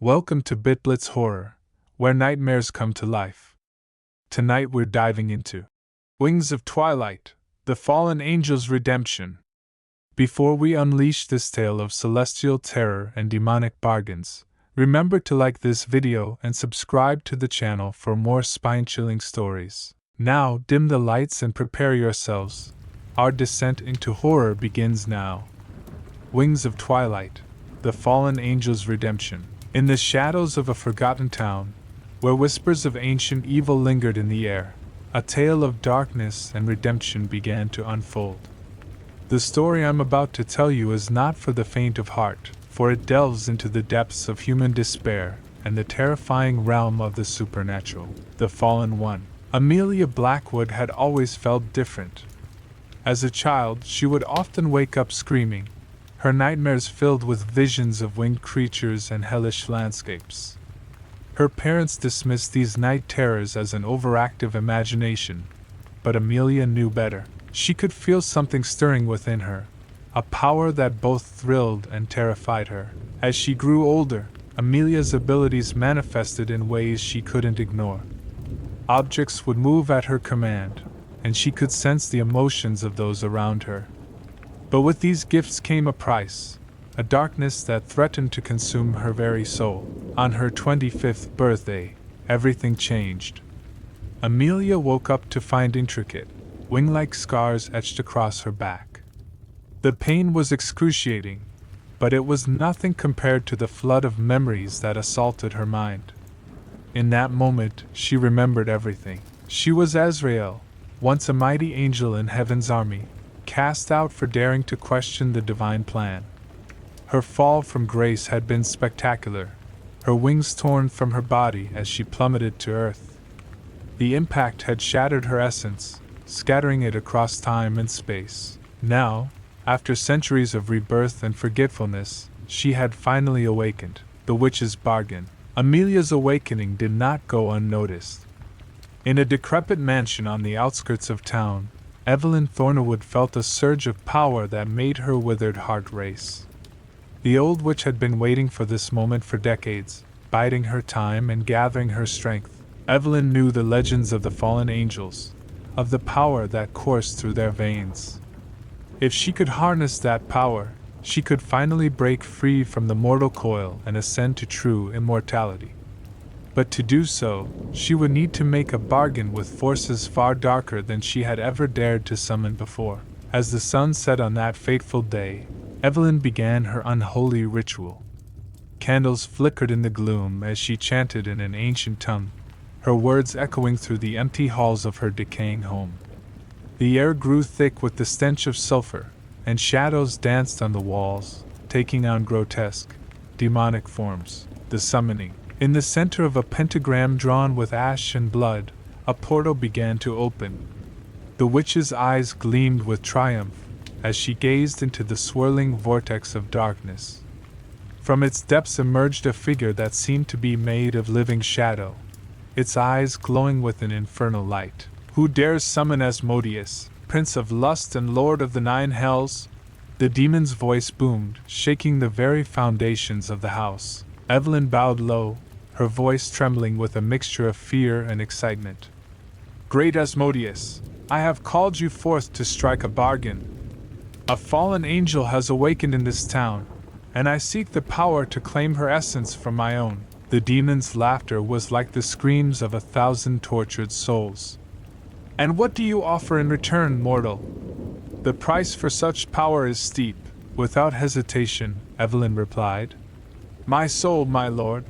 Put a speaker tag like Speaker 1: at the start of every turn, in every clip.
Speaker 1: Welcome to BitBlitz Horror, where nightmares come to life. Tonight we're diving into Wings of Twilight, the Fallen Angel's Redemption. Before we unleash this tale of celestial terror and demonic bargains, remember to like this video and subscribe to the channel for more spine-chilling stories. Now dim the lights and prepare yourselves. Our descent into horror begins now. Wings of Twilight, the Fallen Angel's Redemption. In the shadows of a forgotten town, where whispers of ancient evil lingered in the air, a tale of darkness and redemption began to unfold. The story I'm about to tell you is not for the faint of heart, for it delves into the depths of human despair and the terrifying realm of the supernatural. The Fallen One. Amelia Blackwood had always felt different. As a child, she would often wake up screaming, her nightmares filled with visions of winged creatures and hellish landscapes. Her parents dismissed these night terrors as an overactive imagination, but Amelia knew better. She could feel something stirring within her, a power that both thrilled and terrified her. As she grew older, Amelia's abilities manifested in ways she couldn't ignore. Objects would move at her command, and she could sense the emotions of those around her. But with these gifts came a price, a darkness that threatened to consume her very soul. On her 25th birthday, everything changed. Amelia woke up to find intricate, wing-like scars etched across her back. The pain was excruciating, but it was nothing compared to the flood of memories that assaulted her mind. In that moment, she remembered everything. She was Azrael, once a mighty angel in heaven's army, cast out for daring to question the divine plan. Her fall from grace had been spectacular, her wings torn from her body as she plummeted to earth. The impact had shattered her essence, scattering it across time and space. Now, after centuries of rebirth and forgetfulness, she had finally awakened. The witch's bargain. Amelia's awakening did not go unnoticed. In a decrepit mansion on the outskirts of town, Evelyn Thornwood felt a surge of power that made her withered heart race. The old witch had been waiting for this moment for decades, biding her time and gathering her strength. Evelyn knew the legends of the fallen angels, of the power that coursed through their veins. If she could harness that power, she could finally break free from the mortal coil and ascend to true immortality. But to do so, she would need to make a bargain with forces far darker than she had ever dared to summon before. As the sun set on that fateful day, Evelyn began her unholy ritual. Candles flickered in the gloom as she chanted in an ancient tongue, her words echoing through the empty halls of her decaying home. The air grew thick with the stench of sulfur, and shadows danced on the walls, taking on grotesque, demonic forms. The summoning. In the center of a pentagram drawn with ash and blood, a portal began to open. The witch's eyes gleamed with triumph as she gazed into the swirling vortex of darkness. From its depths emerged a figure that seemed to be made of living shadow, its eyes glowing with an infernal light. "Who dares summon Asmodeus, Prince of Lust and Lord of the Nine Hells?" The demon's voice boomed, shaking the very foundations of the house. Evelyn bowed low, her voice trembling with a mixture of fear and excitement. "Great Asmodeus, I have called you forth to strike a bargain. A fallen angel has awakened in this town, and I seek the power to claim her essence for my own." The demon's laughter was like the screams of 1,000 tortured souls. "And what do you offer in return, mortal?" "The price for such power is steep." Without hesitation, Evelyn replied. "My soul, my lord,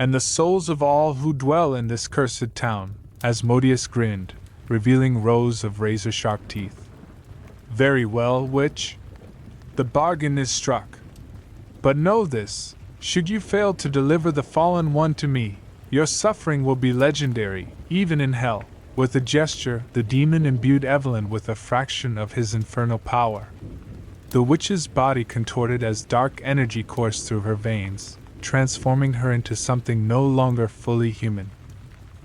Speaker 1: and the souls of all who dwell in this cursed town." Asmodeus grinned, revealing rows of razor-sharp teeth. "Very well, witch. The bargain is struck. But know this, should you fail to deliver the fallen one to me, your suffering will be legendary, even in hell." With a gesture, the demon imbued Evelyn with a fraction of his infernal power. The witch's body contorted as dark energy coursed through her veins, transforming her into something no longer fully human.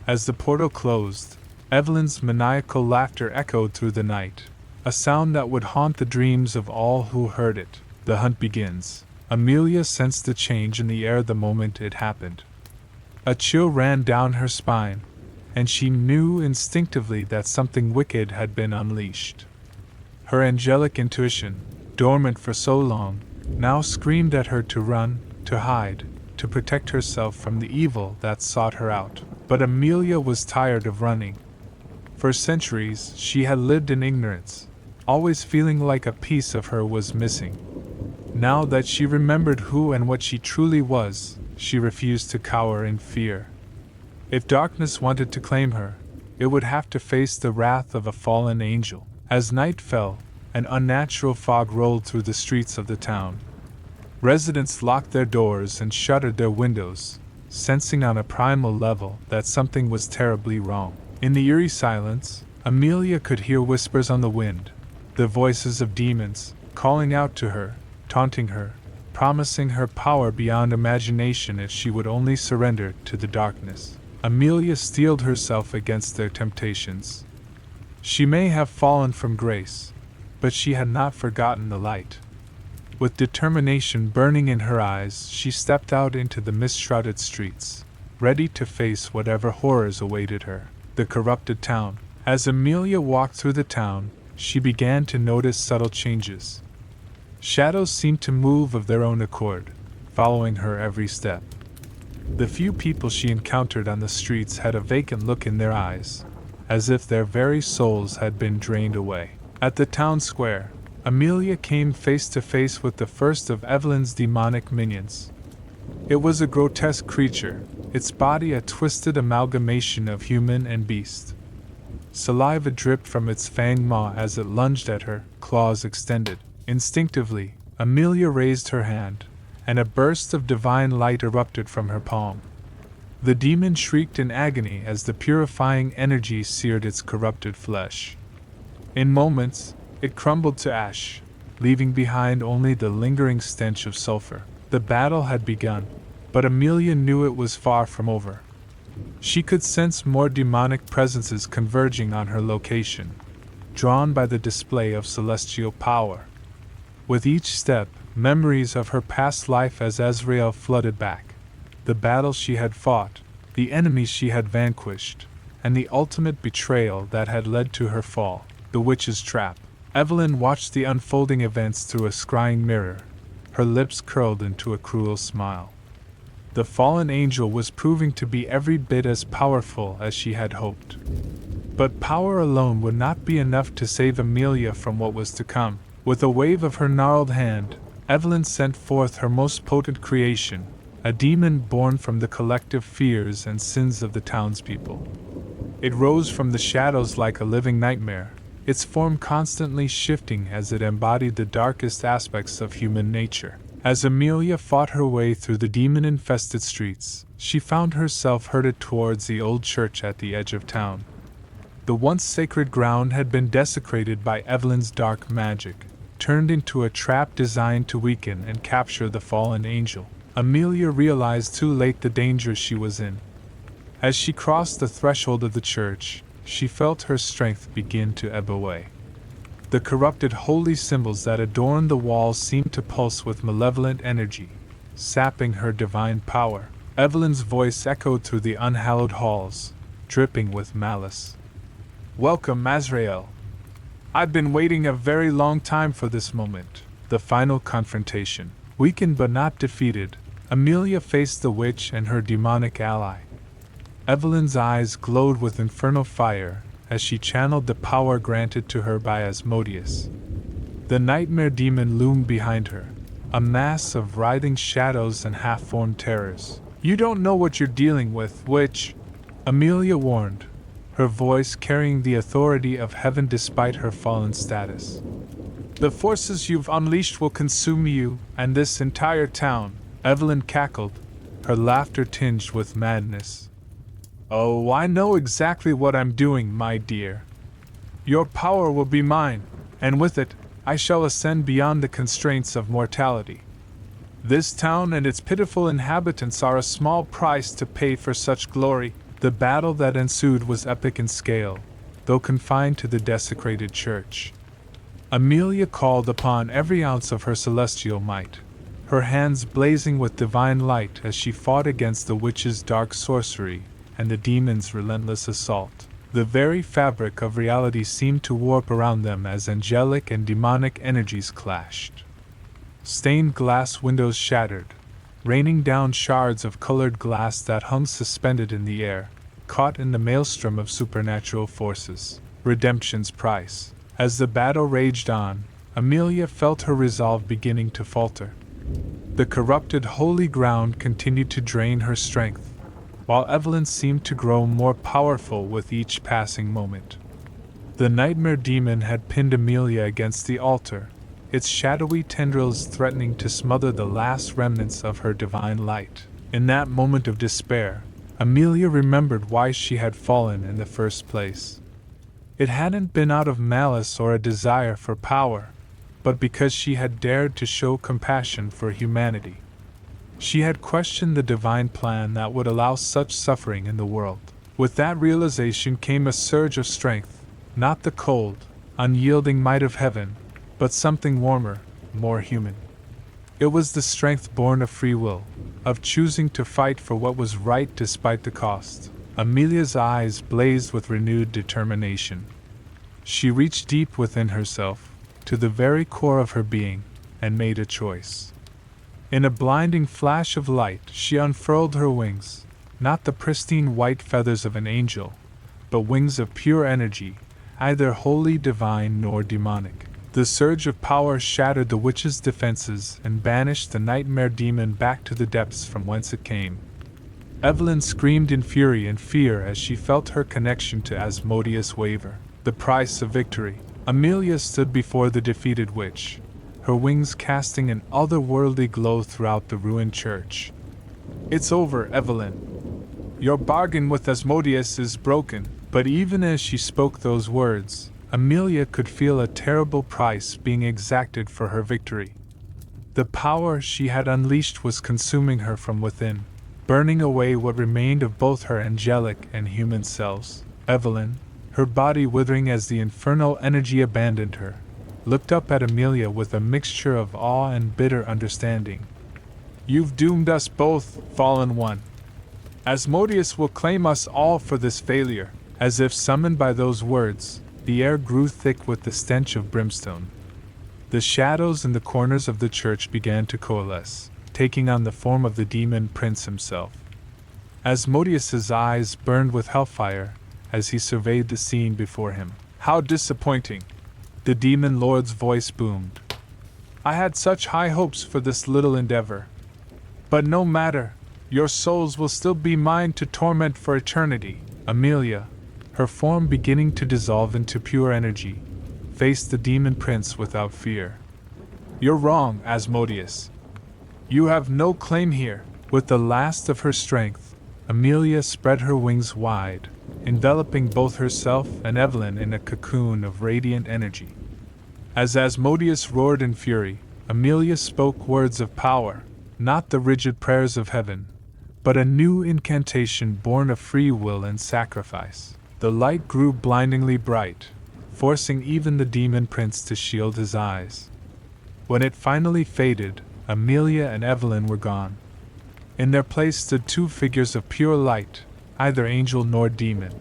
Speaker 1: As the portal closed, Evelyn's maniacal laughter echoed through the night, a sound that would haunt the dreams of all who heard it. The hunt begins. Amelia sensed the change in the air the moment it happened. A chill ran down her spine, and she knew instinctively that something wicked had been unleashed. Her angelic intuition, dormant for so long, now screamed at her to run, to hide, to protect herself from the evil that sought her out. But Amelia was tired of running. For centuries she had lived in ignorance, always feeling like a piece of her was missing. Now that she remembered who and what she truly was, she refused to cower in fear. If darkness wanted to claim her, it would have to face the wrath of a fallen angel. As night fell, an unnatural fog rolled through the streets of the town. Residents locked their doors and shuttered their windows, sensing on a primal level that something was terribly wrong. In the eerie silence, Amelia could hear whispers on the wind, the voices of demons, calling out to her, taunting her, promising her power beyond imagination if she would only surrender to the darkness. Amelia steeled herself against their temptations. She may have fallen from grace, but she had not forgotten the light. With determination burning in her eyes, she stepped out into the mist-shrouded streets, ready to face whatever horrors awaited her. The corrupted town. As Amelia walked through the town, she began to notice subtle changes. Shadows seemed to move of their own accord, following her every step. The few people she encountered on the streets had a vacant look in their eyes, as if their very souls had been drained away. At the town square, Amelia came face to face with the first of Evelyn's demonic minions. It was a grotesque creature, its body a twisted amalgamation of human and beast. Saliva dripped from its fanged maw as it lunged at her, claws extended. Instinctively, Amelia raised her hand, and a burst of divine light erupted from her palm. The demon shrieked in agony as the purifying energy seared its corrupted flesh. In moments, it crumbled to ash, leaving behind only the lingering stench of sulfur. The battle had begun, but Amelia knew it was far from over. She could sense more demonic presences converging on her location, drawn by the display of celestial power. With each step, memories of her past life as Azrael flooded back. The battles she had fought, the enemies she had vanquished, and the ultimate betrayal that had led to her fall, the witch's trap. Evelyn watched the unfolding events through a scrying mirror, her lips curled into a cruel smile. The fallen angel was proving to be every bit as powerful as she had hoped. But power alone would not be enough to save Amelia from what was to come. With a wave of her gnarled hand, Evelyn sent forth her most potent creation, a demon born from the collective fears and sins of the townspeople. It rose from the shadows like a living nightmare, its form constantly shifting as it embodied the darkest aspects of human nature. As Amelia fought her way through the demon-infested streets, she found herself herded towards the old church at the edge of town. The once sacred ground had been desecrated by Evelyn's dark magic, turned into a trap designed to weaken and capture the fallen angel. Amelia realized too late the danger she was in. As she crossed the threshold of the church, she felt her strength begin to ebb away. The corrupted holy symbols that adorned the walls seemed to pulse with malevolent energy, sapping her divine power. Evelyn's voice echoed through the unhallowed halls, dripping with malice. "Welcome, Azrael. I've been waiting a very long time for this moment." The final confrontation. Weakened but not defeated, Amelia faced the witch and her demonic ally. Evelyn's eyes glowed with infernal fire as she channeled the power granted to her by Asmodeus. The nightmare demon loomed behind her, a mass of writhing shadows and half-formed terrors. "You don't know what you're dealing with, witch," Amelia warned, her voice carrying the authority of heaven despite her fallen status. "The forces you've unleashed will consume you and this entire town." Evelyn cackled, her laughter tinged with madness. "Oh, I know exactly what I'm doing, my dear. Your power will be mine, and with it, I shall ascend beyond the constraints of mortality. This town and its pitiful inhabitants are a small price to pay for such glory." The battle that ensued was epic in scale, though confined to the desecrated church. Amelia called upon every ounce of her celestial might. her hands blazing with divine light as she fought against the witch's dark sorcery and the demon's relentless assault. The very fabric of reality seemed to warp around them as angelic and demonic energies clashed. Stained glass windows shattered, raining down shards of colored glass that hung suspended in the air, caught in the maelstrom of supernatural forces. Redemption's price. As the battle raged on, Amelia felt her resolve beginning to falter. The corrupted holy ground continued to drain her strength, while Evelyn seemed to grow more powerful with each passing moment. The nightmare demon had pinned Amelia against the altar, its shadowy tendrils threatening to smother the last remnants of her divine light. In that moment of despair, Amelia remembered why she had fallen in the first place. It hadn't been out of malice or a desire for power, but because she had dared to show compassion for humanity. She had questioned the divine plan that would allow such suffering in the world. With that realization came a surge of strength, not the cold, unyielding might of heaven, but something warmer, more human. It was the strength born of free will, of choosing to fight for what was right despite the cost. Amelia's eyes blazed with renewed determination. She reached deep within herself, to the very core of her being, and made a choice. In a blinding flash of light, she unfurled her wings, not the pristine white feathers of an angel, but wings of pure energy, neither wholly divine nor demonic. The surge of power shattered the witch's defenses and banished the nightmare demon back to the depths from whence it came. Evelyn screamed in fury and fear as she felt her connection to Asmodeus waver. The price of victory. Amelia stood before the defeated witch, her wings casting an otherworldly glow throughout the ruined church. "It's over, Evelyn. Your bargain with Asmodeus is broken." But even as she spoke those words, Amelia could feel a terrible price being exacted for her victory. The power she had unleashed was consuming her from within, burning away what remained of both her angelic and human selves. Evelyn, her body withering as the infernal energy abandoned her, looked up at Amelia with a mixture of awe and bitter understanding. "You've doomed us both, fallen one. Asmodeus will claim us all for this failure." As if summoned by those words, the air grew thick with the stench of brimstone. The shadows in the corners of the church began to coalesce, taking on the form of the demon prince himself. Asmodeus's eyes burned with hellfire as he surveyed the scene before him. "How disappointing!" the demon lord's voice boomed. "I had such high hopes for this little endeavor. But no matter, your souls will still be mine to torment for eternity." Amelia, her form beginning to dissolve into pure energy, faced the demon prince without fear. "You're wrong, Asmodeus. You have no claim here." With the last of her strength, Amelia spread her wings wide, enveloping both herself and Evelyn in a cocoon of radiant energy. As Asmodeus roared in fury, Amelia spoke words of power, not the rigid prayers of heaven, but a new incantation born of free will and sacrifice. The light grew blindingly bright, forcing even the demon prince to shield his eyes. When it finally faded, Amelia and Evelyn were gone. In their place stood two figures of pure light, neither angel nor demon,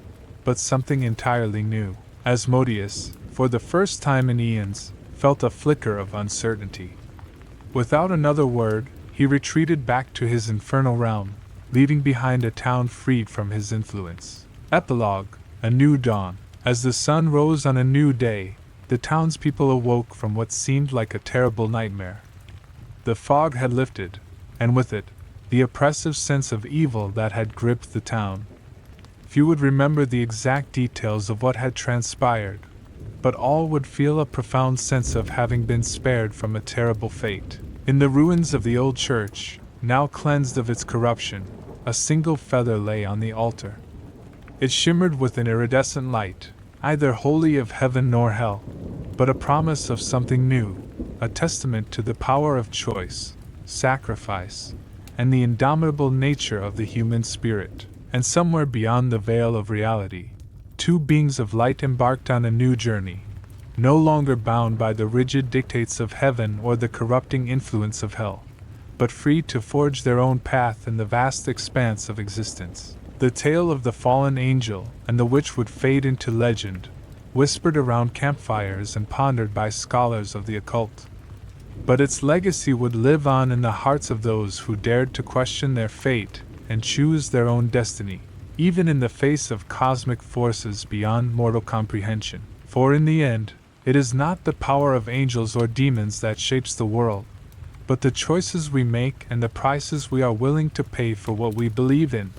Speaker 1: but something entirely new. Asmodeus, for the first time in eons, felt a flicker of uncertainty. Without another word, he retreated back to his infernal realm, leaving behind a town freed from his influence. Epilogue. A new dawn. As the sun rose on a new day, the townspeople awoke from what seemed like a terrible nightmare. The fog had lifted, and with it, the oppressive sense of evil that had gripped the town. Few would remember the exact details of what had transpired, but all would feel a profound sense of having been spared from a terrible fate. In the ruins of the old church, now cleansed of its corruption, a single feather lay on the altar. It shimmered with an iridescent light, neither wholly of heaven nor hell, but a promise of something new, a testament to the power of choice, sacrifice, and the indomitable nature of the human spirit. And somewhere beyond the veil of reality, two beings of light embarked on a new journey, no longer bound by the rigid dictates of heaven or the corrupting influence of hell, but free to forge their own path in the vast expanse of existence. The tale of the fallen angel and the witch would fade into legend, whispered around campfires and pondered by scholars of the occult. But its legacy would live on in the hearts of those who dared to question their fate and choose their own destiny, even in the face of cosmic forces beyond mortal comprehension. For in the end, it is not the power of angels or demons that shapes the world, but the choices we make and the prices we are willing to pay for what we believe in.